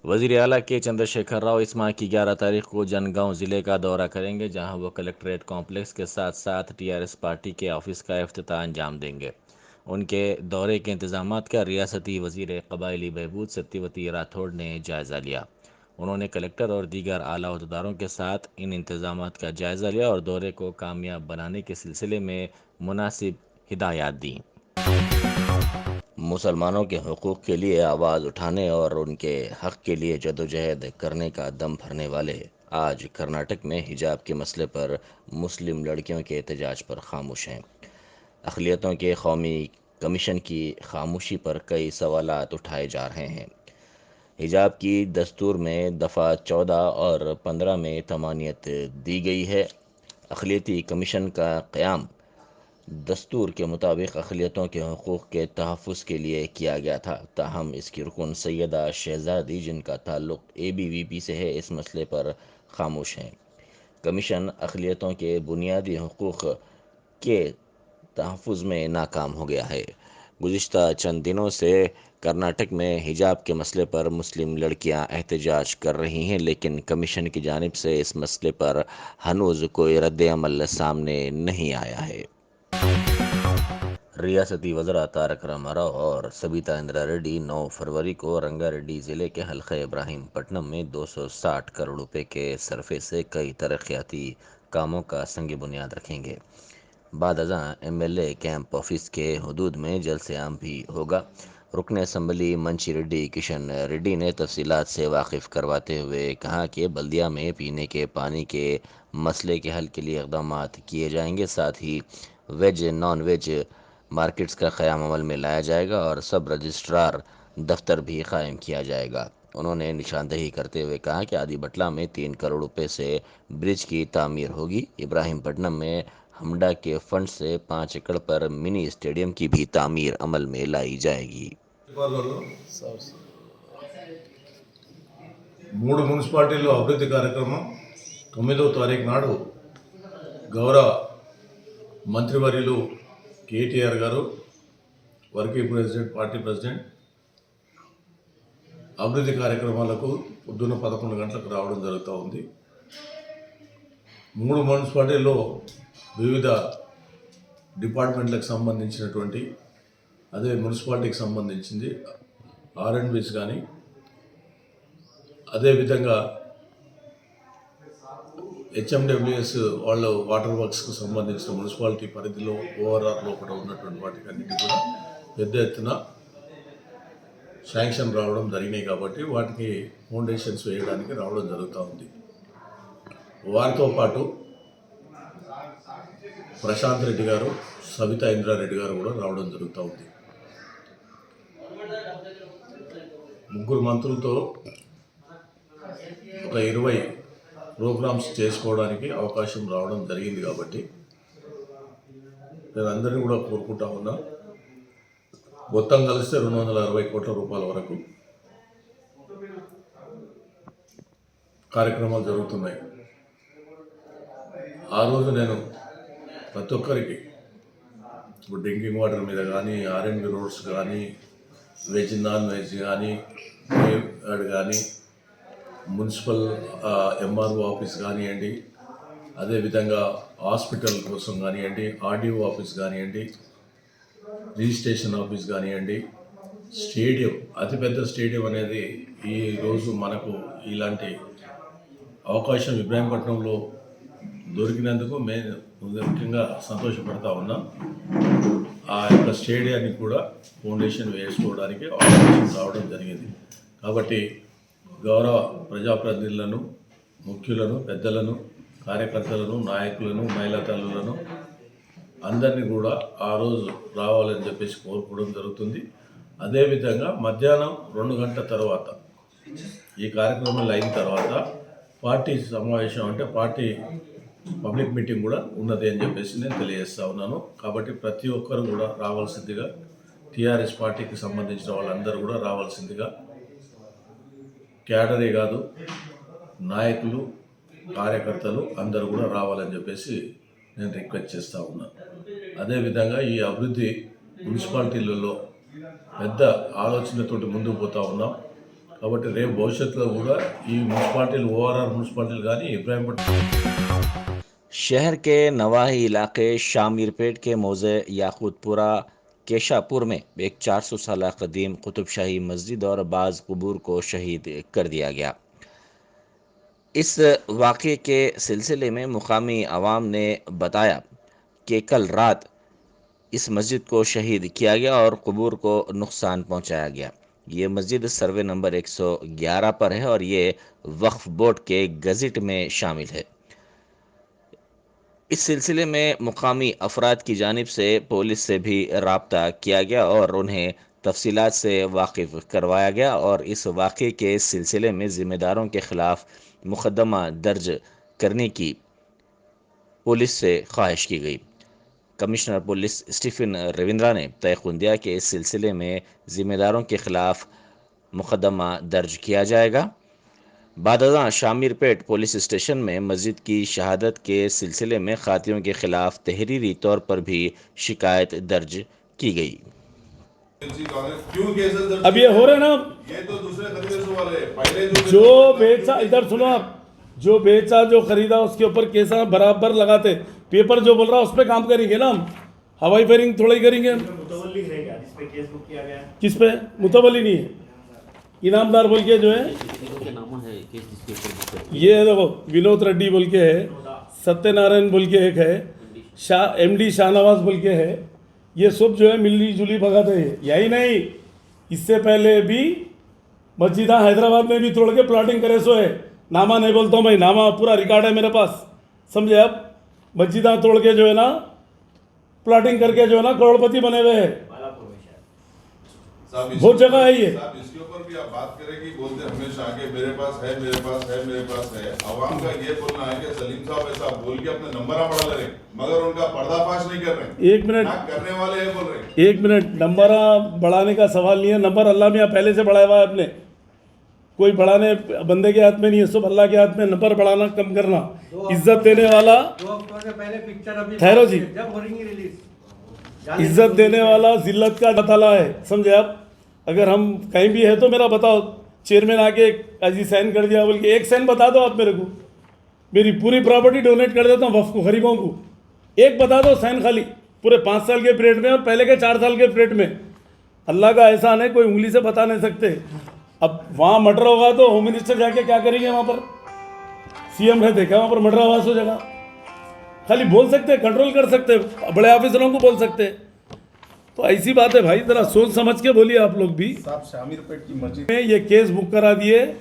वज़ीर आला के चंद्रशेखर राव इस माह की 11 तारीख को जनगांव ज़िले का दौरा करेंगे, जहां वो कलेक्ट्रेट कॉम्प्लेक्स के साथ साथ टीआरएस पार्टी के ऑफिस का इफ्तिताह अंजाम देंगे। उनके दौरे के इंतजामात का रियासती वज़ीर क़बायली बहबूद सत्यवती राठौड़ ने जायज़ा लिया। उन्होंने कलेक्टर और दीगर आला अहदेदारों के साथ इन इंतजामात का जायज़ा लिया और दौरे को कामयाब बनाने के सिलसिले में मुनासिब हिदायत दी। मुसलमानों के हकूक़ के लिए आवाज़ उठाने और उनके हक़ के लिए जदोजहद करने का दम भरने वाले आज कर्नाटक में हिजाब के मसले पर मुस्लिम लड़कियों के एहतजाज पर खामोश हैं। अक़लियतों के कौमी कमीशन की खामोशी पर कई सवालात उठाए जा रहे हैं। हिजाब की दस्तूर में दफ़ा 14 और 15 में तमानियत दी गई है। अक़लियती कमीशन का क़याम दस्तूर के मुताबिक अक़लियतों के हकूक़ के तहफ़्फ़ुज़ के लिए किया गया था, ताहम इसकी रुकन सैयदा शहज़ादी, जिनका ताल्लुक़ ABVP से है, इस मसले पर खामोश हैं। कमीशन अक़लियतों के बुनियादी हकूक़ के तहफ़्फ़ुज़ में नाकाम हो गया है। गुज़िश्ता चंद दिनों से कर्नाटक में हिजाब के मसले पर मुस्लिम लड़कियां एहतजाज कर रही हैं, लेकिन कमीशन की जानिब से इस मसले पर हनूज़ कोई रद्द-ए-अमल सामने नहीं आया है। रियासती वज़रा तारक रामाराव और सबिता इंद्रा रेड्डी 9 फरवरी को रंगारेड्डी ज़िले के हल्का इब्राहीमपट्टनम में 260 करोड़ रुपए के सरफे से कई तरक्याती कामों का संग बुनियाद रखेंगे। बाद अज़ां MLA कैंप ऑफिस के हदूद में जलसे-आम भी होगा। रुकन असम्बली मंची रेड्डी किशन रेड्डी ने तफसीलात से वाकिफ़ करवाते हुए कहा कि बल्दिया में पीने के पानी के मसले के हल के लिए इक़दामात किए जाएंगे। साथ ही वेज नॉन वेज मार्केट्स का क़याम अमल में लाया जाएगा और सब रजिस्ट्रार दफ्तर भी कायम किया जाएगा। उन्होंने निशानदही करते हुए कहा कि आदिबटला में 3 करोड़ रुपए से ब्रिज की तामीर होगी। इब्राहीमपट्टनम में हमडा के फंड से 5 एकड़ पर मिनी स्टेडियम की भी तामीर अमल में लाई जाएगी। మూడు మున్సిపాలిటీల్లో అభివృద్ధి కార్యక్రమం 9వ తారీఖు నాడు గౌరవ మంత్రివర్యులు కేటీఆర్ గారు, వర్కింగ్ ప్రెసిడెంట్, పార్టీ ప్రెసిడెంట్ అభివృద్ధి కార్యక్రమాలకు పొద్దున్న 11 గంటలకు రావడం జరుగుతూ ఉంది. 3 మున్సిపాలిటీల్లో వివిధ డిపార్ట్మెంట్లకు సంబంధించినటువంటి, అదే మున్సిపాలిటీకి సంబంధించింది R&Bs కానీ, అదేవిధంగా HMWS వాళ్ళు వాటర్ వర్క్స్కు సంబంధించిన మున్సిపాలిటీ పరిధిలో ORR లోపల ఉన్నటువంటి వాటికి అన్నిటి కూడా పెద్ద ఎత్తున శాంక్షన్ రావడం జరిగినాయి. కాబట్టి వాటికి ఫౌండేషన్స్ వేయడానికి రావడం జరుగుతూ ఉంది. వారితో పాటు ప్రశాంత్ రెడ్డి గారు, సబితా ఇంద్రారెడ్డి గారు కూడా రావడం జరుగుతూ ఉంది. ముగ్గురు మంత్రులతో ఒక 20 ప్రోగ్రామ్స్ చేసుకోవడానికి అవకాశం రావడం జరిగింది. కాబట్టి నేను అందరినీ కూడా కోరుకుంటా ఉన్నా, మొత్తం కలిస్తే 260 కోట్ల రూపాయల వరకు కార్యక్రమాలు జరుగుతున్నాయి. ఆ రోజు నేను ప్రతి ఒక్కరికి ఇప్పుడు డ్రింకింగ్ వాటర్ మీద కానీ, R&B రోడ్స్ కానీ, వెజ్ నాన్ వెజ్ కానీ, కానీ మున్సిపల్ MRO ఆఫీస్ కానివ్వండి, అదేవిధంగా హాస్పిటల్ కోసం కానివ్వండి, RDO ఆఫీస్ కానివ్వండి, రిజిస్ట్రేషన్ ఆఫీస్ కానివ్వండి, స్టేడియం, అతిపెద్ద స్టేడియం అనేది ఈరోజు మనకు ఇలాంటి అవకాశం ఇబ్రాహీంపట్నంలో దొరికినందుకు మేము ముఖ్యంగా సంతోషపడతా ఉన్నాం. ఆ యొక్క స్టేడియానికి కూడా ఫౌండేషన్ వేసుకోవడానికి అవకాశం రావడం జరిగింది. కాబట్టి గౌరవ ప్రజాప్రతినిధులను, ముఖ్యులను, పెద్దలను, కార్యకర్తలను, నాయకులను, మహిళా తల్లులను అందరినీ కూడా ఆ రోజు రావాలని చెప్పేసి కోరుకోవడం జరుగుతుంది. అదేవిధంగా మధ్యాహ్నం 2 గంటల తర్వాత ఈ కార్యక్రమాలు అయిన తర్వాత పార్టీ సమావేశం, అంటే పార్టీ పబ్లిక్ మీటింగ్ కూడా ఉన్నది అని చెప్పేసి నేను తెలియజేస్తా ఉన్నాను. కాబట్టి ప్రతి ఒక్కరు కూడా రావాల్సిందిగా, TRS పార్టీకి సంబంధించిన వాళ్ళందరూ కూడా రావాల్సిందిగా, క్యాడరే కాదు, నాయకులు, కార్యకర్తలు అందరూ కూడా రావాలని చెప్పేసి నేను రిక్వెస్ట్ చేస్తూ ఉన్నాను. అదేవిధంగా ఈ అభివృద్ధి మున్సిపాలిటీలలో పెద్ద ఆలోచనతోటి ముందుకు పోతూ ఉన్నాం. కాబట్టి రేపు భవిష్యత్తులో కూడా ఈ మున్సిపాలిటీలు ఓఆర్ఆర్ మున్సిపాలిటీలు కానీ ఇబ్రాహీంపట్నం शहर के नवाही इलाके शामीरपेट के मौज़े याकूतपुरा केशापुर में एक 400 साल कदीम कुतुबशाही मस्जिद और बाज़ कबूर को शहीद कर दिया गया। इस वाक़े के सिलसिले में मुकामी आवाम ने बताया कि कल रात इस मस्जिद को शहीद किया गया और कबूर को नुकसान पहुंचाया गया। ये मस्जिद सर्वे नंबर 111 पर है और ये वक्फ बोर्ड के गज़ट में शामिल है। इस सिलसिले में मुकामी अफराद की जानिब से पुलिस से भी राब्ता किया गया और उन्हें तफसीलात से वाकिफ़ करवाया गया और इस वाक़े के सिलसिले में ज़िम्मेदारों के ख़िलाफ़ मुकदमा दर्ज करने की पुलिस से ख्वाहिश की गई। कमिश्नर पुलिस स्टीफन रविंद्रा ने तयक़ुन दिया कि इस सिलसिले में ज़िम्मेदारों के ख़िलाफ़ मुकदमा दर्ज किया जाएगा। बादशाह शामीरपेट पुलिस स्टेशन में मस्जिद की शहादत के सिलसिले में खातियों के ख़िलाफ़ तहरीरी तौर पर भी शिकायत दर्ज की गई। क्यों केसेस दर्ज अब ये हो रहे ना, ये तो दूसरे खरीदे वाले पहले जो बेचा, इधर सुनो आप, जो बेचा जो खरीदा उसके ऊपर केस बराबर लगाते। पेपर जो बोल रहा है उस पर काम करेंगे ना हम, हवाई फायरिंग थोड़ा ही करेंगे। मुतवल्ली है क्या जिस पे केस बुक किया गया है? किस पे? मुतवल्ली नहीं है, इनामदार बोल के जो है ये है, देखो विनोद रेड्डी बोल के है, सत्यनारायण बोल के एक है, MD शाहनवाज बोल के है। ये सब जो है मिली जुली भगत है। यही नहीं, इससे पहले भी मस्जिदा हैदराबाद में भी तोड़ के प्लाटिंग करे सो है। नामा नहीं बोलता हूँ मैं, नामा पूरा रिकॉर्ड है मेरे पास, समझे आप। मस्जिदा तोड़ के जो है ना प्लाटिंग करके जो है ना करोड़पति बने हुए हैं। बालापुर में शायद। साहब बहुत जगह है ये। साहब इसके ऊपर भी आप बात करें कि बोलते हमेशा आके मेरे पास है, मेरे पास है, मेरे पास है। आवाम का ये बोलना है कि सलीम साहब ऐसा बोल के अपने नंबर बढ़ा ले रहे हैं, मगर उनका पर्दाफाश नहीं कर रहे। एक मिनट, ना करने वाले हैं बोल रहे हैं। एक मिनट, नंबर बढ़ाने का सवाल नहीं है। नंबर अल्लाह मियाँ पहले से बढ़ाया हुआ है अपने, कोई बढ़ाने बंदे के हाथ में नहीं है, सब अल्लाह के हाथ में। नंबर बढ़ाना कम करना, इज्जत देने वाला, 2 अक्टूबर से पहले पिक्चर अभी ठहरो जी, जब हो रही है रिलीज, इज्जत देने वाला जिल्लत का ताला है, समझे आप। अगर हम कहीं भी है तो मेरा बताओ, चेयरमैन आके अजी साइन कर दिया बोल के, एक साइन बता दो आप मेरे को, मेरी पूरी प्रॉपर्टी डोनेट कर देता हूँ वफ़ को, गरीबों को। एक बता दो साइन खाली, पूरे 5 साल के पीरियड में और पहले के 4 साल के पीरियड में। अल्लाह का एहसान है, कोई उंगली से बता नहीं सकते। अब वहाँ मर्डर होगा तो होम मिनिस्टर जाके क्या करेंगे वहाँ पर? CM रहते क्या वहाँ पर मर्डर आवाज हो जाएगा? खाली बोल सकते, कंट्रोल कर सकते, बड़े ऑफिसरों को बोल सकते। तो ऐसी बात है भाई, जरा सोच समझ के बोलिए आप लोग भी। साहब शामीरपेट की मस्जिद में ये केस बुक करा दिए,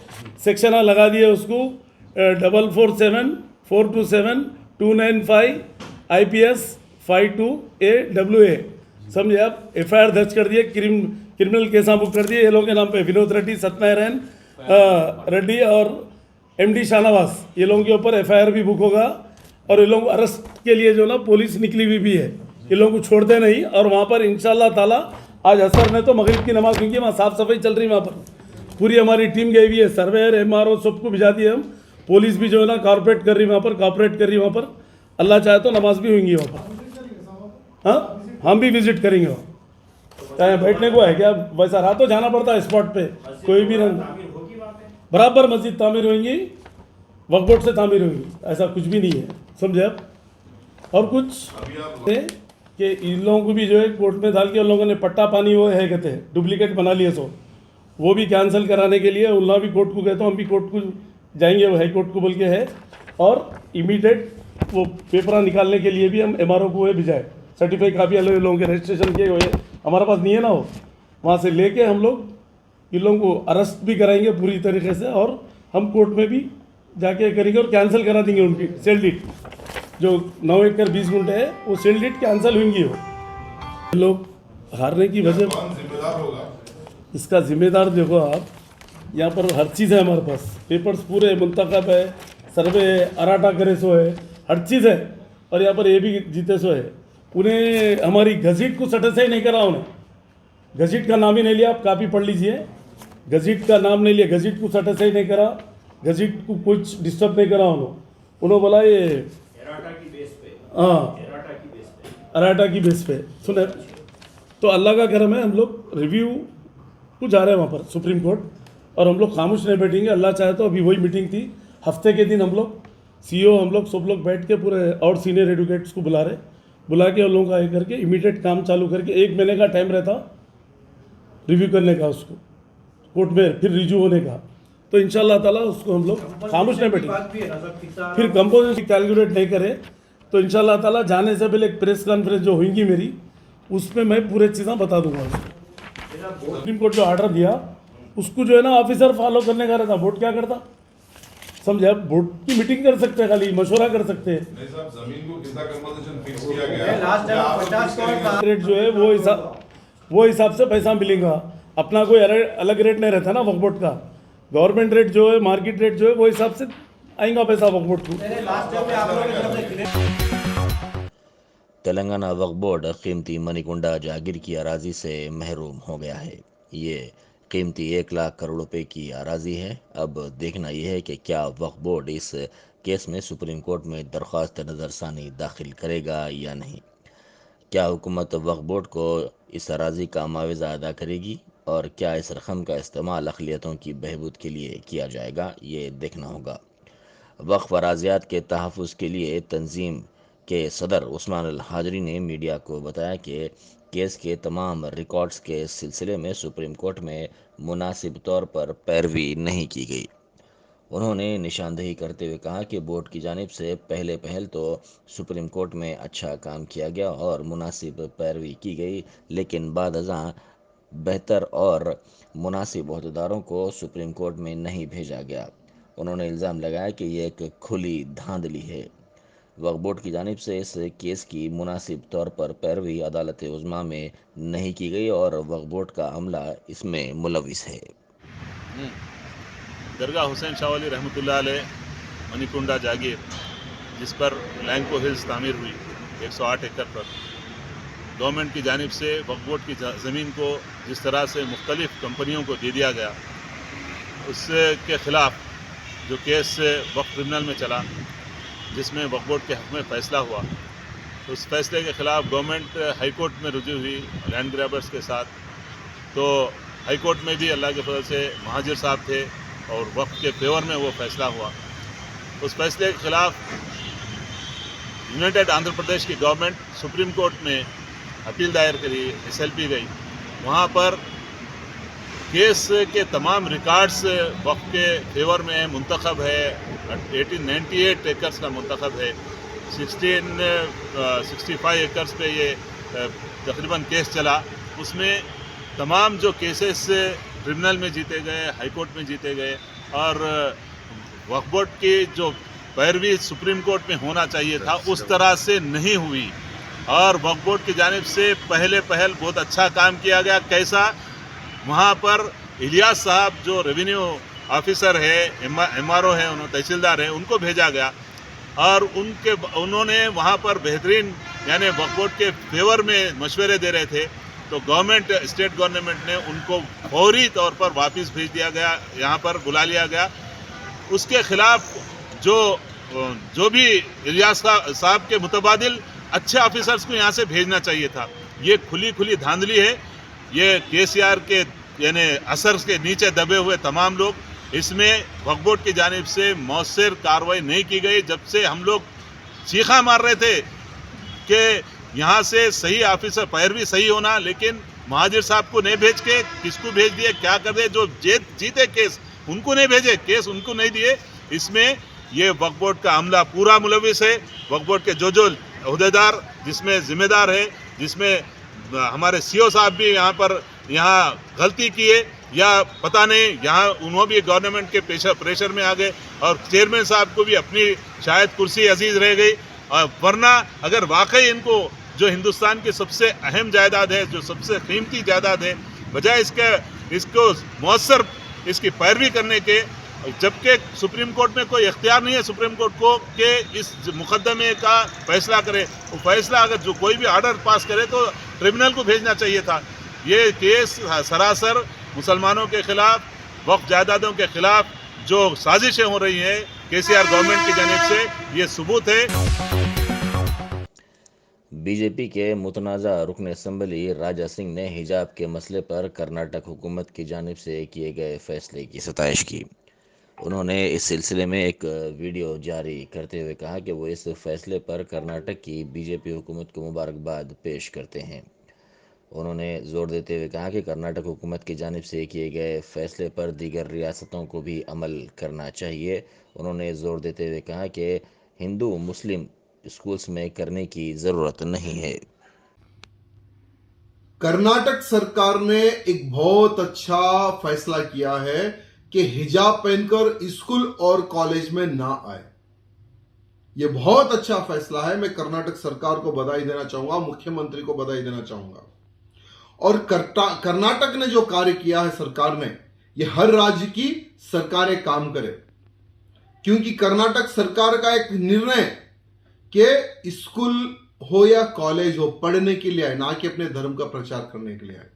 सेक्शन लगा दिए उसको 447-427-295 IPS 52AWA, समझे आप। FIR दर्ज कर दिए, क्रिमिनल केसा बुक कर दिए ये लोगों के नाम पे। विनोद रेड्डी, सत्यनारायण रेड्डी और MD शाहनवाज, ये लोगों के ऊपर FIR भी बुक होगा। और ये लोग अरेस्ट के लिए जो ना पुलिस निकली हुई भी है, ये लोगों को छोड़ते नहीं। और वहाँ पर इंशाल्लाह ताला आज असर में तो मगरिब की नमाज, क्योंकि वहाँ साफ़ सफाई चल रही है, वहाँ पर पूरी हमारी टीम गई हुई है, सर्वेयर MRO सबको भिजा दिए हम। पुलिस भी जो है ना कॉर्पोरेट कर रही है वहाँ पर, कॉपरेट कर रही है वहाँ पर। अल्लाह चाहे तो नमाज भी होंगी वहाँ पर। हाँ, हम भी विजिट करेंगे वहाँ। चाहे बैठने को है क्या, वैसा रात तो जाना पड़ता है स्पॉट पे, कोई भी रंग बराबर मस्जिद तामीर होंगी, वक्फ बोर्ड से तामीर होंगी, ऐसा कुछ भी नहीं है, समझे आप। और कुछ अभी आप कि इन लोगों को भी जो है कोर्ट में डाल के उन लोगों ने पट्टा पानी वो है कहते हैं डुप्लीकेट बना लिए, सो वो भी कैंसिल कराने के लिए उन्ना भी कोर्ट को कहता हूँ, हम भी कोर्ट को जाएंगे, वो हाई कोर्ट को बोल के है। और इमीडिएट वो पेपर निकालने के लिए भी हम MRO को वो भिजाए, सर्टिफाइड कापी अलग लोगों के रजिस्ट्रेशन किए हुए हमारे पास नहीं है ना, वो वहाँ से लेके हम लोग इन लोगों को अरेस्ट भी कराएंगे पूरी तरीके से। और हम कोर्ट में भी जाके करेंगे और कैंसिल करा देंगे उनकी सेल डीड, जो 9 एकड़ 20 गुंठे है वो सेल डीड कैंसिल होंगी। वो लोग हारने की वजह, कौन जिम्मेदार होगा? इसका जिम्मेदार देखो आप, यहाँ पर हर चीज़ है हमारे पास, पेपर्स पूरे मुंतखब है, सर्वे अराटा करे सो है, हर चीज़ है। और यहाँ पर ये भी जीते सो है। उन्हें हमारी गज़ट को सैटिस्फाई नहीं करा, उन्हें गज़ट का नाम ही नहीं लिया, आप कापी पढ़ लीजिए, गज़ट का नाम नहीं लिया, गज़ट को सैटिस्फाई नहीं करा, गज़ट को कुछ डिस्टर्ब नहीं करा। उन्होंने बोला ये एराटा की बेस पे, हाँ एराटा की बेस पे, अराटा की बेस पे सुने। तो अल्लाह का करम है, हम लोग रिव्यू को जा रहे हैं वहाँ पर सुप्रीम कोर्ट, और हम लोग खामोश नहीं बैठेंगे। अल्लाह चाहे तो अभी वही मीटिंग थी, हफ्ते के दिन हम लोग CEO हम लोग सब लोग बैठ के पूरे और सीनियर एडवोकेट्स को बुला के उन लोगों का ये करके इमीडिएट काम चालू करके 1 महीने का टाइम रहता रिव्यू करने का, उसको कोर्ट में फिर रिव्यू होने का। तो इंशाल्लाह ताला उसको हम लोग खामोश नहीं बैठेंगे। बात भी है ना सर, किसान फिर कंपोजिशन कैलकुलेट नहीं करे तो इंशाल्लाह ताला जाने से पहले एक प्रेस कॉन्फ्रेंस जो होगी मेरी, उसमें मैं पूरे चीज़ें बता दूंगा उसको। सुप्रीम कोर्ट जो ऑर्डर दिया उसको जो है ना ऑफिसर फॉलो करने का रहता, बोर्ड क्या करता? समझे? आप बोर्ड की मीटिंग कर सकते हैं, खाली मशवरा कर सकते हैं। नहीं साहब, जमीन को कितना कंपनसेशन फिक्स किया गया है, लास्ट क्या आप टाइम 50 करोड़ का रेट जो है वो हिसाब से पैसा मिलेगा। अपना कोई अलग रेट नहीं रहता ना वक्फ बोर्ड का। गवर्नमेंट रेट जो है, मार्केट रेट जो है, वो हिसाब से आएगा पैसा वक्फ बोर्ड को। लास्ट टाइम में आप लोगों की तरफ से क्लियर तेलंगाना वक्फ बोर्ड कीमती मणिकुंडा जागीर की अराजी से महरूम हो गया है। ये कीमती 1 लाख करोड़ रुपए की अराजी है। अब देखना यह है कि क्या वक्फ बोर्ड इस केस में सुप्रीम कोर्ट में दरख्वास्त नज़रसानी दाखिल करेगा या नहीं। क्या हुकूमत वक्फ बोर्ड को इस अराजी का मुआवजा अदा करेगी और क्या इस रकम का इस्तेमाल अक़लियतों की बहबूद के लिए किया जाएगा, ये देखना होगा। वक्फ अराजियात के तहफ़्फ़ुज़ के लिए तंजीम के सदर उस्मान अल हाजरी ने मीडिया को बताया कि केस के तमाम रिकॉर्ड्स के सिलसिले में सुप्रीम कोर्ट में मुनासिब तौर पर पैरवी नहीं की गई। उन्होंने निशानदेही करते हुए कहा कि बोर्ड की जानिब से पहल तो सुप्रीम कोर्ट में अच्छा काम किया गया और मुनासिब पैरवी की गई, लेकिन बाद अज़ां बेहतर और मुनासिब अहदेदारों को सुप्रीम कोर्ट में नहीं भेजा गया। उन्होंने इल्ज़ाम लगाया कि यह एक खुली धांधली है। वक्फ बोर्ड की जानिब से इस केस की मुनासिब तौर पर पैरवी अदालत उज़्मा में नहीं की गई और वक्फ बोर्ड का अमला इसमें मुलविस है। दरगाह हुसैन शाह वली रहमतुल्लाह अलैह मणिकुंडा जागीर, जिस पर लैंको हिल्स तामीर हुई 108 एकड़ पर, गवर्नमेंट की जानिब से वक्फ बोर्ड की ज़मीन को जिस तरह से मुख्तलिफ़ कंपनियों को दे दिया गया, उसके ख़िलाफ़ जो केस वक्फ ट्रिब्यूनल में चला, जिसमें वक्फ बोर्ड के हक़ में फ़ैसला हुआ, उस फैसले के ख़िलाफ़ गवर्नमेंट हाई कोर्ट में रुजू हुई लैंड ग्रैबर्स के साथ। तो हाई कोर्ट में भी अल्लाह के फजल से महाजिर साहब थे और वक्फ के फेवर में वो फ़ैसला हुआ। उस फैसले के ख़िलाफ़ यूनाइटेड आंध्र प्रदेश की गवर्नमेंट सुप्रीम कोर्ट में अपील दायर करी, SLP गई। वहाँ पर केस के तमाम रिकॉर्ड्स वक्फ के फेवर में मुंतखब है। 1898 एकर्स का मुंतखब है। 65 एकर्स पे ये तकरीबन केस चला। उसमें तमाम जो केसेस ट्रिब्यूनल में जीते गए, हाई कोर्ट में जीते गए और वक्फ बोर्ड की जो पैरवी सुप्रीम कोर्ट में होना चाहिए था उस तरह से नहीं हुई। और वक्फ बोर्ड की जानिब से पहल बहुत अच्छा काम किया गया। कैसा? वहाँ पर इलियास साहब जो रेवेन्यू ऑफिसर है, MRO है, उन्होंने तहसीलदार है, उनको भेजा गया और उन्होंने वहाँ पर बेहतरीन यानी वक्फ बोर्ड के फेवर में मशवरे दे रहे थे। तो गवर्नमेंट, स्टेट गवर्नमेंट ने उनको फौरी तौर पर वापस भेज दिया गया, यहाँ पर बुला लिया गया। उसके ख़िलाफ़ जो भी इलियास साहब के मुतबादिल अच्छे ऑफिसर्स को यहाँ से भेजना चाहिए था। ये खुली धांधली है। ये KCR के यानी असर के नीचे दबे हुए तमाम लोग, इसमें वक्फ बोर्ड की जानिब से मौसर कार्रवाई नहीं की गई। जब से हम लोग चीखा मार रहे थे कि यहाँ से सही ऑफिसर पैरवी सही होना, लेकिन महाजिर साहब को नहीं भेज के किसको भेज दिए, क्या कर दे, जो जीते केस उनको नहीं भेजे, केस उनको नहीं दिए। इसमें ये वक्फ बोर्ड का अमला पूरा मुलविस है। वक्फ बोर्ड के जो अहदेदार जिसमें ज़िम्मेदार है, जिसमें हमारे CO साहब भी यहाँ गलती किए या पता नहीं, यहाँ उन्होंने भी गवर्नमेंट के प्रेशर में आ गए और चेयरमैन साहब को भी अपनी शायद कुर्सी अजीज़ रह गई। वरना अगर वाकई इनको जो हिंदुस्तान की सबसे अहम जायदाद है, जो सबसे कीमती जायदाद है, बजाय इसको मौसर इसकी पैरवी करने के, जबकि सुप्रीम कोर्ट में कोई इख्तियार नहीं है सुप्रीम कोर्ट को कि इस मुकदमे का फैसला करे। वो फैसला अगर जो कोई भी ऑर्डर पास करे तो ट्रिब्यूनल को भेजना चाहिए था। ये केस सरासर मुसलमानों के ख़िलाफ़, वक्फ जायदादों के ख़िलाफ़ जो साजिशें हो रही हैं KCR गवर्नमेंट की जानिब से, ये सबूत है। बीजेपी के मुतनाज़ा रुकन असम्बली राजा सिंह ने हिजाब के मसले पर कर्नाटक हुकूमत की जानिब से किए गए फैसले की सताइश की। उन्होंने इस सिलसिले में एक वीडियो जारी करते हुए कहा कि वो इस फैसले पर कर्नाटक की बीजेपी हुकूमत को मुबारकबाद पेश करते हैं। उन्होंने जोर देते हुए कहा कि कर्नाटक हुकूमत की जानिब से किए गए फैसले पर दीगर रियासतों को भी अमल करना चाहिए। उन्होंने जोर देते हुए कहा कि हिंदू मुस्लिम स्कूल्स में करने की ज़रूरत नहीं है। कर्नाटक सरकार ने एक बहुत अच्छा फैसला किया है कि हिजाब पहनकर स्कूल और कॉलेज में ना आए। यह बहुत अच्छा फैसला है। मैं कर्नाटक सरकार को बधाई देना चाहूंगा, मुख्यमंत्री को बधाई देना चाहूंगा। और कर्नाटक ने जो कार्य किया है सरकार ने, यह हर राज्य की सरकारें काम करें, क्योंकि कर्नाटक सरकार का एक निर्णय कि स्कूल हो या कॉलेज हो, पढ़ने के लिए आए, ना कि अपने धर्म का प्रचार करने के लिए आए।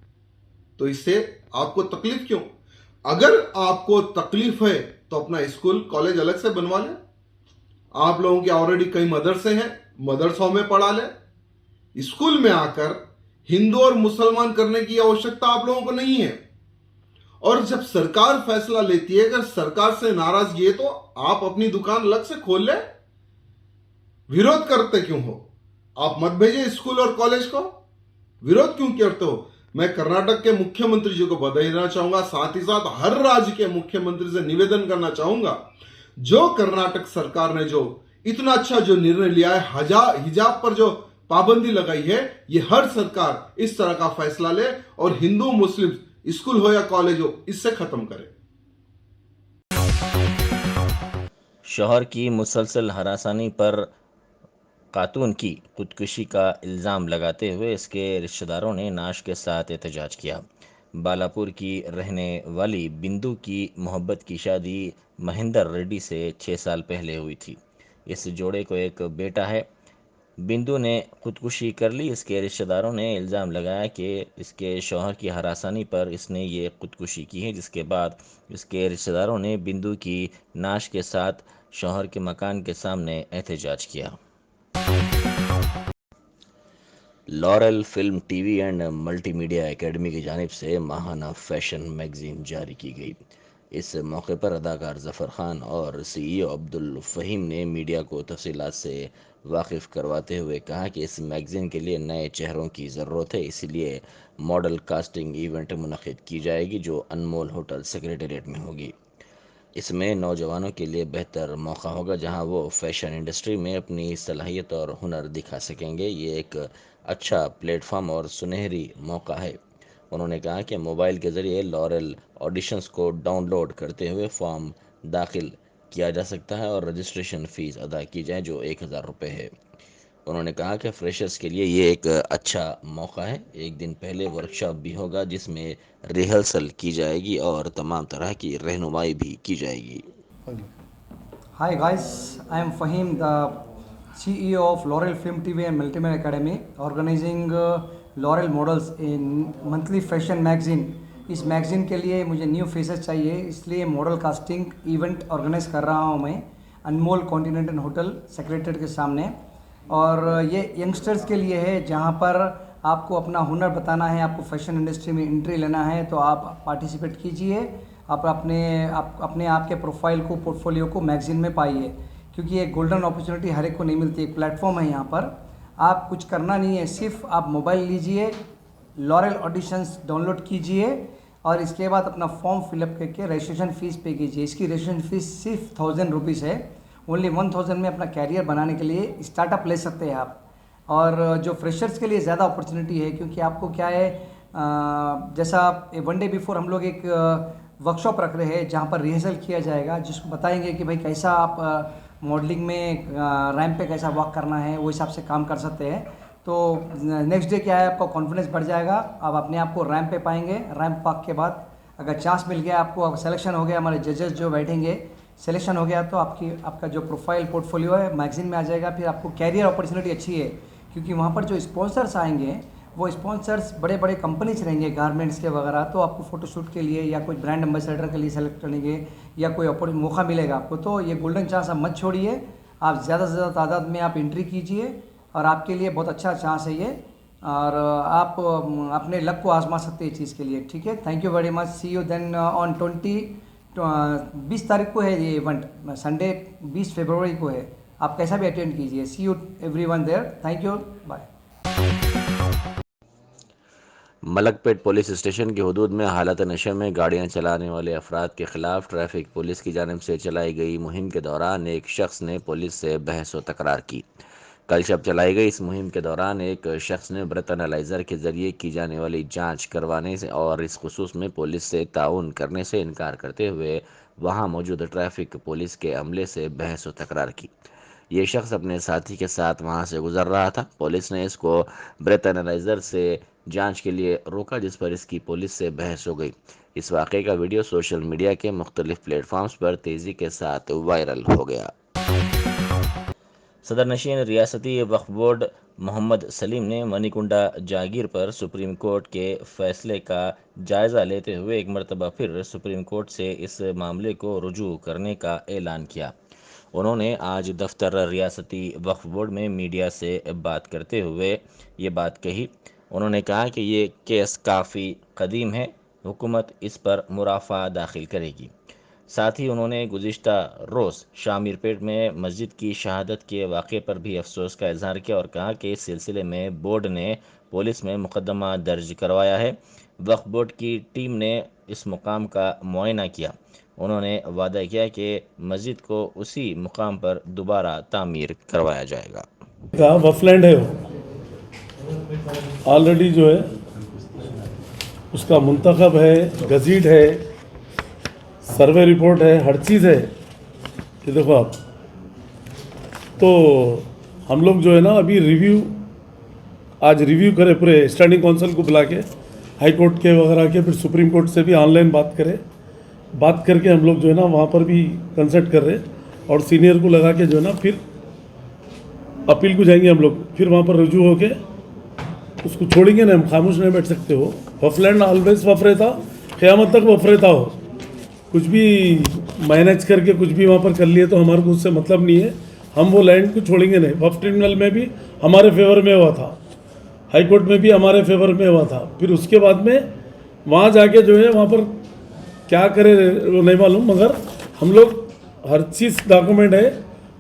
तो इससे आपको तकलीफ क्यों? अगर आपको तकलीफ है तो अपना स्कूल कॉलेज अलग से बनवा लें। आप लोगों के ऑलरेडी कई मदरसे हैं, मदरसों में पढ़ा लें। स्कूल में आकर हिंदू और मुसलमान करने की आवश्यकता आप लोगों को नहीं है। और जब सरकार फैसला लेती है, अगर सरकार से नाराजगी है तो आप अपनी दुकान अलग से खोल लें। विरोध करते क्यों हो? आप मत भेजिए स्कूल और कॉलेज को। विरोध क्यों करते हो? मैं कर्नाटक के मुख्यमंत्री जी को बधाई देना चाहूंगा, साथ ही साथ हर राज्य के मुख्यमंत्री से निवेदन करना चाहूंगा, जो कर्नाटक सरकार ने जो इतना अच्छा जो निर्णय लिया है, हिजाब पर जो पाबंदी लगाई है, ये हर सरकार इस तरह का फैसला ले और हिंदू मुस्लिम स्कूल हो या कॉलेज हो, इससे खत्म करे। शौहर की मुसलसल हरासानी पर खातून की खुदकुशी का इल्ज़ाम लगाते हुए इसके रिश्तेदारों ने नाश के साथ एहतजाज किया। बालापुर की रहने वाली बिंदु की मोहब्बत की शादी महेंदर रेड्डी से 6 साल पहले हुई थी। इस जोड़े को एक बेटा है। बिंदु ने खुदकुशी कर ली। इसके रिश्तेदारों ने इल्ज़ाम लगाया कि इसके शौहर की हरासानी पर इसने ये खुदकुशी की है, जिसके बाद इसके रिश्तेदारों ने बिंदु की नाश के साथ शौहर के मकान के सामने एहतजाज किया। Laurel film TV and multimedia academy की जानिब से माहाना फैशन मैगजीन जारी की गई। इस मौके पर अदाकार ज़फ़र खान और सीईओ अब्दुल फ़हीम ने मीडिया को तफसीलात से वाकिफ़ करवाते हुए कहा कि इस मैगज़ीन के लिए नए चेहरों की ज़रूरत है, इसलिए मॉडल कास्टिंग इवेंट मुनक़िद की जाएगी जो अनमोल होटल सेक्रेटेरिएट में होगी। इसमें नौजवानों के लिए बेहतर मौका होगा, जहां वो फैशन इंडस्ट्री में अपनी सलाहियत और हुनर दिखा सकेंगे। ये एक अच्छा प्लेटफॉर्म और सुनहरी मौका है। उन्होंने कहा कि मोबाइल के ज़रिए लॉरेल ऑडिशंस को डाउनलोड करते हुए फॉर्म दाखिल किया जा सकता है और रजिस्ट्रेशन फ़ीस अदा की जाए जो 1000 रुपये है। उन्होंने कहा कि फ्रेशर्स के लिए ये एक अच्छा मौका है। एक दिन पहले वर्कशॉप भी होगा जिसमें रिहर्सल की जाएगी और तमाम तरह की रहनुमाई भी की जाएगी। Hi guys, I am Fahim, the CEO of Laurel Film TV and Multimedia Academy, organizing Laurel Models in monthly fashion magazine. इस मैगज़ीन के लिए मुझे न्यू फेसेस चाहिए, इसलिए मॉडल कास्टिंग इवेंट ऑर्गेनाइज कर रहा हूँ मैं अनमोल कॉन्टिनेंटल होटल सेक्रेटेरिएट के सामने। और ये यंगस्टर्स के लिए है, जहाँ पर आपको अपना हुनर बताना है, आपको फैशन इंडस्ट्री में एंट्री लेना है, तो आप पार्टिसिपेट कीजिए। आप अपने आप के प्रोफाइल को, पोर्टफोलियो को मैगज़ीन में पाइए, क्योंकि ये गोल्डन अपॉर्चुनिटी हर एक को नहीं मिलती। एक प्लेटफॉर्म है, यहाँ पर आप कुछ करना नहीं है, सिर्फ आप मोबाइल लीजिए, लॉरेल ऑडिशंस डाउनलोड कीजिए और इसके बाद अपना फॉर्म फिलअप करके रजिस्ट्रेशन फ़ीस पे कीजिए। इसकी रजिस्ट्रेशन फ़ीस सिर्फ 1000 रुपीज़ है। ओनली 1000 में अपना कैरियर बनाने के लिए स्टार्टअप ले सकते हैं आप। और जो फ्रेशर्स के लिए ज़्यादा अपॉर्चुनिटी है, क्योंकि आपको क्या है, जैसा वन डे बिफोर हम लोग एक वर्कशॉप रख रहे हैं जहाँ पर रिहर्सल किया जाएगा, जिसको बताएंगे कि भाई कैसा आप मॉडलिंग में रैंप पे कैसा वॉक करना है, वो हिसाब से काम कर सकते हैं। तो नेक्स्ट डे क्या है, आपका कॉन्फिडेंस बढ़ जाएगा, आप अपने आप को रैंप पे पाएंगे। रैंप पाक के बाद अगर चांस मिल गया आपको, सिलेक्शन हो गया, हमारे जजेस जो बैठेंगे, सिलेक्शन हो गया, तो आपका जो प्रोफाइल पोर्टफोलियो है मैगज़ीन में आ जाएगा। फिर आपको कैरियर अपॉर्चुनिटी अच्छी है, क्योंकि वहाँ पर जो स्पॉन्सर्स आएंगे वो स्पॉन्सर्स बड़े बड़े कंपनीज रहेंगे, गारमेंट्स के वगैरह, तो आपको फ़ोटोशूट के लिए या कोई ब्रांड एम्बेसडर के लिए सेलेक्ट करने के या कोई मौका मिलेगा आपको। तो ये गोल्डन चांस आप मत छोड़िए, आप ज़्यादा से ज़्यादा तादाद में आप एंट्री कीजिए, और आपके लिए बहुत अच्छा चांस है ये, और आप अपने लक को आजमा सकते हैं इस चीज़ के लिए, ठीक है। Thank you very much, see you then on 20 तारीख को है ये इवेंट, संडे 20 फरवरी को है, आप कैसा भी अटेंड कीजिए। See you everyone there, thank you, bye. Malakpet police station की हदूद में हालत नशे में गाड़ियां चलाने वाले अफराद के खिलाफ ट्रैफिक पुलिस की जानिब से चलाई गई मुहिम के दौरान एक शख्स ने पुलिस से बहस व तकरार की। कल शब चलाई गई इस मुहिम के दौरान एक शख्स ने ब्रेथ एनालाइजर के जरिए की जाने वाली जांच करवाने से और इस खुसूस में पुलिस से ताउन करने से इनकार करते हुए वहां मौजूद ट्रैफिक पुलिस के अमले से बहस व तकरार की। ये शख्स अपने साथी के साथ वहां से गुजर रहा था। पुलिस ने इसको ब्रेथ एनालाइजर से जांच के लिए रोका, जिस पर इसकी पुलिस से बहस हो गई। इस वाक़े का वीडियो सोशल मीडिया के मुख्तलिफ प्लेटफॉर्म्स पर तेज़ी के साथ वायरल हो गया। सदर नशीन रियासती वक्फ बोर्ड मोहम्मद सलीम ने मनीकुंडा जागीर पर सुप्रीम कोर्ट के फैसले का जायज़ा लेते हुए एक मरतबा फिर सुप्रीम कोर्ट से इस मामले को रुजू करने का ऐलान किया। उन्होंने आज दफ्तर रियासती वक्फ बोर्ड में मीडिया से बात करते हुए ये बात कही। उन्होंने कहा कि ये केस काफ़ी कदीम है, हुकूमत इस पर मुराफ़ा दाखिल करेगी। साथ ही उन्होंने गुज़िश्ता रोज़ शामीरपेट में मस्जिद की शहादत के वाक़े पर भी अफसोस का इजहार किया और कहा कि इस सिलसिले में बोर्ड ने पुलिस में मुकदमा दर्ज करवाया है। वक्फ बोर्ड की टीम ने इस मुकाम का मुआयना किया। उन्होंने वादा किया कि मस्जिद को उसी मुकाम पर दोबारा तामीर करवाया जाएगा। वफलैंड है वो ऑलरेडी जो है उसका मुंतखब है, गजीट है, सर्वे रिपोर्ट है, हर चीज़ है। ये देखो आप, तो हम लोग जो है ना अभी आज रिव्यू करें पूरे स्टैंडिंग काउंसिल को बुला के, हाई कोर्ट के वगैरह के, फिर सुप्रीम कोर्ट से भी ऑनलाइन बात करें। बात करके हम लोग जो है ना वहाँ पर भी कंसल्ट कर रहे और सीनियर को लगा के जो है ना फिर अपील को जाएंगे हम लोग, फिर वहाँ पर रुजू होके उसको छोड़ेंगे ना, हम खामोश नहीं बैठ सकते हो। वफलैंड ऑलवेज वफ रहता, क़यामत तक वफ रहता हो। कुछ भी मैनेज करके कुछ भी वहाँ पर कर लिए तो हमारे को उससे मतलब नहीं है, हम वो लैंड को छोड़ेंगे नहीं। वफ ट्रिब्यूनल में भी हमारे फेवर में हुआ था, हाई कोर्ट में भी हमारे फेवर में हुआ था। फिर उसके बाद में वहाँ जाके जो है वहाँ पर क्या करे वो नहीं मालूम, मगर हम लोग हर चीज़ डॉक्यूमेंट है,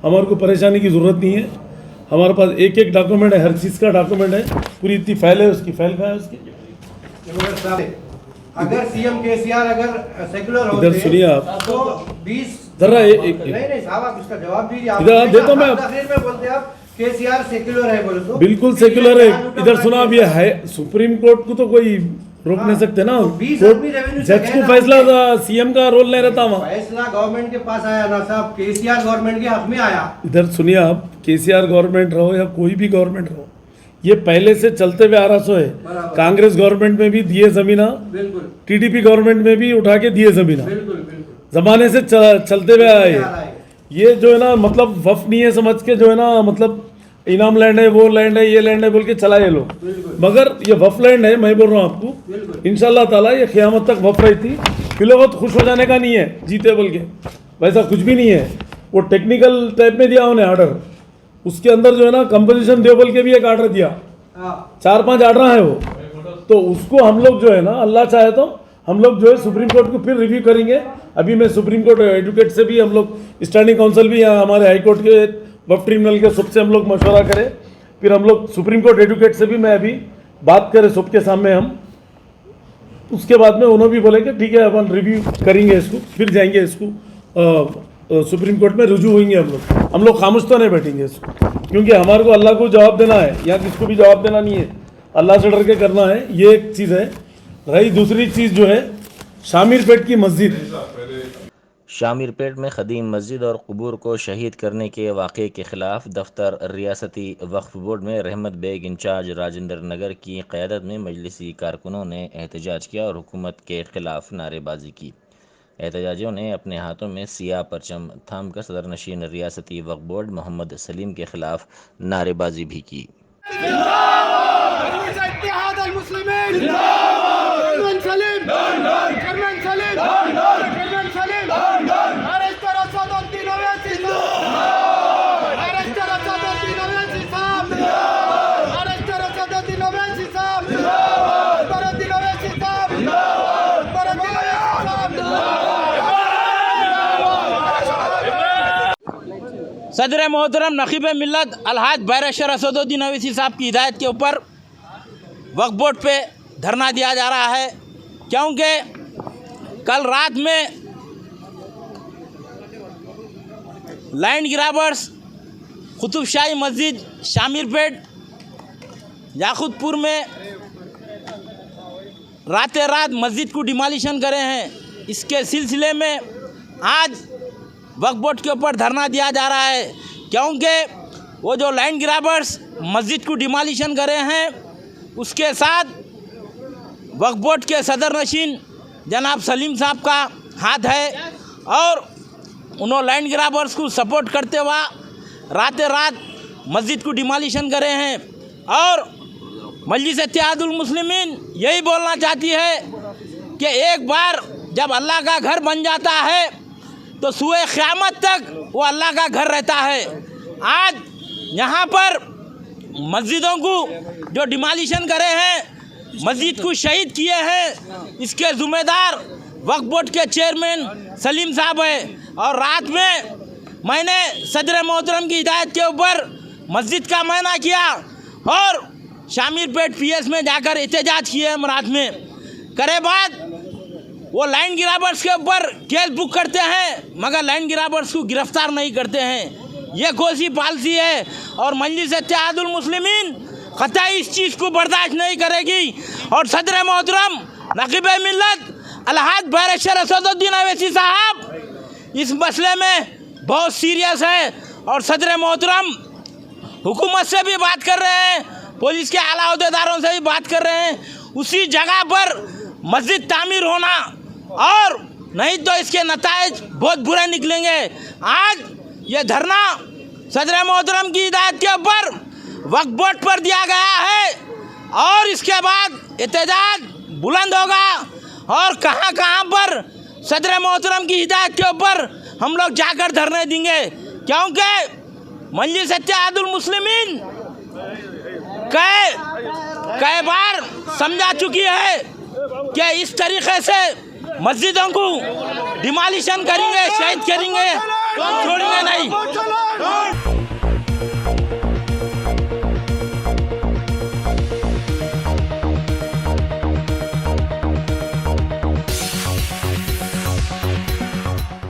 हमारे को परेशानी की ज़रूरत नहीं है। हमारे पास एक एक डॉक्यूमेंट है, हर चीज़ का डॉक्यूमेंट है, पूरी इतनी फाइल है उसकी। फाइल कहाँ है उसकी? अगर सीएम केसीआर अगर सेक्युलर होते इधर सुनिए आप, तो 20 जरा नहीं साहब, आप इसका जवाब दीजिए। इधर आप देता मैं तकरीर में बोलते आप केसीआर सेक्युलर है बोले तो बिल्कुल सेक्युलर है। इधर सुना, अब ये है सुप्रीम कोर्ट को तो कोई रोक नहीं सकते ना। जज को फैसला सीएम का रोल नहीं रहता वहाँ, फैसला गवर्नमेंट के पास आया ना साहब, केसीआर गवर्नमेंट के हक में आया। इधर सुनिए आप, केसीआर गवर्नमेंट रहो या कोई भी गवर्नमेंट रहो, ये पहले से चलते हुए आ रहा सो है। कांग्रेस गवर्नमेंट में भी दिए जमीना, टीडीपी गवर्नमेंट में भी उठा के दिए जमीना, जमाने से चलते हुए आए। ये जो है ना मतलब वफ नहीं है समझ के जो है ना मतलब इनाम लैंड है, वो लैंड है, ये लैंड है बोल के चला ये लोग, मगर ये वफ लैंड है। मैं बोल रहा हूँ आपको, इंशाल्लाह ताला ये क़यामत तक वफ रही थी। फिलहाल खुश हो जाने का नहीं है जीते बोल के, वैसा कुछ भी नहीं है। वो टेक्निकल टाइप में दिया उन्हें ऑर्डर, उसके अंदर जो है ना कंपोजिशन दे बोल के भी एक ऑर्डर दिया, 4-5 ऑर्डर है वो। तो उसको हम लोग जो है ना अल्लाह चाहे तो हम लोग जो है सुप्रीम कोर्ट को फिर रिव्यू करेंगे। अभी मैं सुप्रीम कोर्ट एडवोकेट से भी, हम लोग स्टैंडिंग काउंसिल भी यहाँ हमारे हाई कोर्ट के वफ ट्रिब्यूनल के सबसे हम लोग मशवरा करें, फिर हम लोग सुप्रीम कोर्ट एडवोकेट से भी मैं अभी बात करें सबके सामने हम। उसके बाद में उन्होंने भी बोले कि ठीक है अपन रिव्यू करेंगे इसको, फिर जाएंगे इसको सुप्रीम कोर्ट में रुजू होंगे हम लोग खामोश तो नहीं बैठेंगे इसको, क्योंकि हमारे को अल्लाह को जवाब देना है, या किसको भी जवाब देना नहीं है, अल्लाह से डर के करना है। ये एक चीज़ है। रही दूसरी चीज़ जो है शामीरपेट की मस्जिद, शामीरपेट में ख़दीम मस्जिद और क़ुबूर को शहीद करने के वाक़े के ख़िलाफ़ दफ्तर रियासती वक्फ बोर्ड में रहमत बेग इंचार्ज राजेंद्र नगर की क़यादत में मजलिसी कारकुनों ने एहतजाज किया और हुकूमत के ख़िलाफ़ नारेबाजी की। एहतजाजियों ने अपने हाथों में सियाह परचम थाम कर सदर नशीन रियासती वक्फ बोर्ड मोहम्मद सलीम के ख़िलाफ़ नारेबाजी भी की। सदर मोहतरम नकीब मिल्लत अलहाज बैरिस्टर असदुद्दीन अवैसी साहब की हिदायत के ऊपर वक्फ बोर्ड पे धरना दिया जा रहा है, क्योंकि कल रात में लैंड ग्राबर्स कुतुब शाही मस्जिद शामीरपेट याकूतपुर में रातें रात मस्जिद को डिमोलिशन करे हैं। इसके सिलसिले में आज वक्फ बोर्ड के ऊपर धरना दिया जा रहा है, क्योंकि वो जो लैंड ग्राबर्स मस्जिद को डिमोलिशन करे हैं उसके साथ वक्फ बोर्ड के सदर नशीन जनाब सलीम साहब का हाथ है और उन्होंने लैंड ग्राबर्स को सपोर्ट करते हुआ रातें रात मस्जिद को डिमोलिशन करे हैं। और मजलिस इत्तेहादुल मुस्लिमीन यही बोलना चाहती है कि एक बार जब अल्लाह का घर बन जाता है तो सुए क़यामत तक वो अल्लाह का घर रहता है। आज यहाँ पर मस्जिदों को जो डिमोलिशन करे हैं, मस्जिद को शहीद किए हैं, इसके ज़िम्मेदार वक्फ बोर्ड के चेयरमैन सलीम साहब है। और रात में मैंने सदर मोहतरम की हिदायत के ऊपर मस्जिद का मायना किया और शामीरपेट पीएस में जाकर एहतजाज किए हम रात में। करे बाद वो लैंड ग्राबर्स के ऊपर केस बुक करते हैं मगर लैंड ग्राबर्स को गिरफ्तार नहीं करते हैं। ये कौन सी पॉलिसी है? और मजलिस इत्तेहादुल मुस्लिमीन कतई इस चीज़ को बर्दाश्त नहीं करेगी। और सदर मोहतरम नकीब मिल्लत अलहाज बैरिस्टर असदुद्दीन अवैसी साहब इस मसले में बहुत सीरियस है और सदर मोहतरम हुकूमत से भी बात कर रहे हैं, पुलिस के आला अहदेदारों से भी बात कर रहे हैं, उसी जगह पर मस्जिद तामीर होना और नहीं तो इसके नताइज बहुत बुरे निकलेंगे। आज ये धरना सदर मोहतरम की हिदायत के ऊपर वक्फ बोर्ड पर दिया गया है और इसके बाद एहतजाज बुलंद होगा और कहाँ कहाँ पर सदर मोहतरम की हिदायत के ऊपर हम लोग जाकर धरने देंगे, क्योंकि मजलिस इत्तेहादुल मुस्लिमीन कई बार समझा चुकी है कि इस तरीके से मस्जिदों को डिमोलिशन करेंगे, शहीद करेंगे, छोड़ेंगे नहीं।